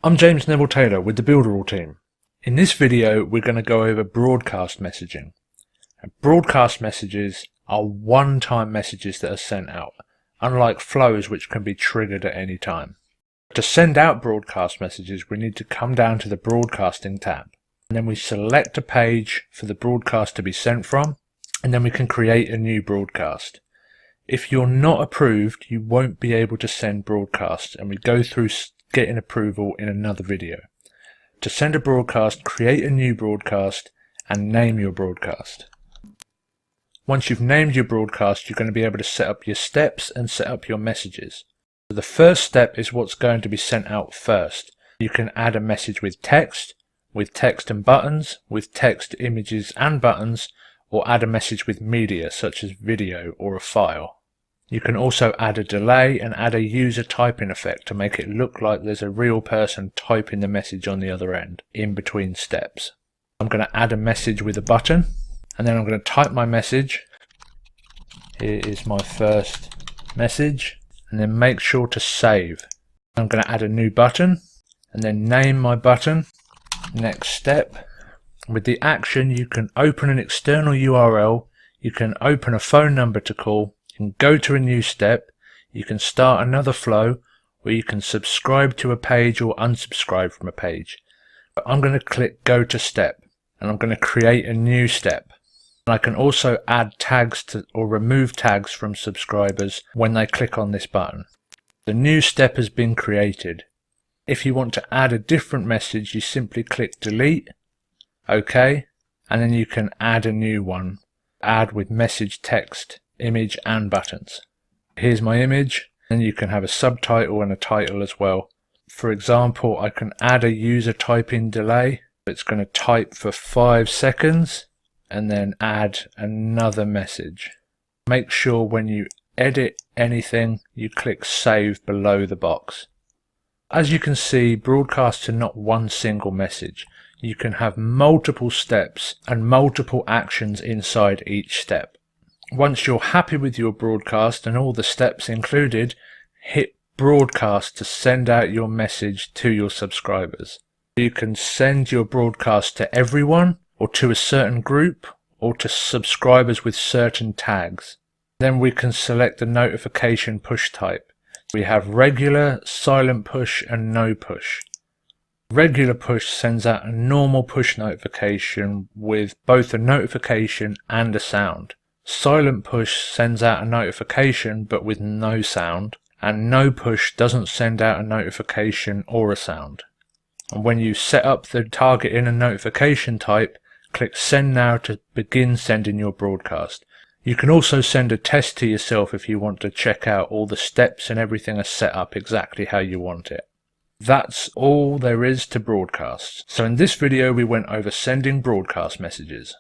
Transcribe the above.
I'm James Neville Taylor with the Builderall team. In this video we're going to go over broadcast messaging. And broadcast messages are one-time messages that are sent out, unlike flows which can be triggered at any time. To send out broadcast messages we need to come down to the Broadcasting tab, and then we select a page for the broadcast to be sent from, and then we can create a new broadcast. If you're not approved you won't be able to send broadcasts, and we go through getting approval in another video. To send a broadcast, create a new broadcast and name your broadcast. Once you've named your broadcast, you're going to be able to set up your steps and set up your messages. So the first step is what's going to be sent out first. You can add a message with text and buttons, with text, images and buttons, or add a message with media such as video or a file. You can also add a delay and add a user typing effect to make it look like there's a real person typing the message on the other end in between steps. I'm going to add a message with a button, and then I'm going to type my message. Here is my first message, and then make sure to save. I'm going to add a new button and then name my button. Next step. With the action you can open an external URL, you can open a phone number to call, you can go to a new step, you can start another flow, or you can subscribe to a page or unsubscribe from a page. But I'm going to click go to step, and I'm going to create a new step. And I can also add tags to or remove tags from subscribers when they click on this button. The new step has been created. If you want to add a different message, you simply click delete, OK, and then you can add a new one. Add with message, text, image and buttons. Here's my image, and you can have a subtitle and a title as well. For example, I can add a user typing delay. It's going to type for 5 seconds and then add another message. Make sure when you edit anything you click save below the box. As you can see, broadcasts are not one single message. You can have multiple steps and multiple actions inside each step. Once you're happy with your broadcast and all the steps included, hit broadcast to send out your message to your subscribers. You can send your broadcast to everyone, or to a certain group, or to subscribers with certain tags. Then we can select the notification push type. We have regular, silent push and no push. Regular push sends out a normal push notification with both a notification and a sound. Silent push sends out a notification but with no sound, and no push doesn't send out a notification or a sound. And when you set up the targeting and notification type, click send now to begin sending your broadcast. You can also send a test to yourself if you want to check out all the steps and everything are set up exactly how you want it. That's all there is to broadcasts. So in this video we went over sending broadcast messages.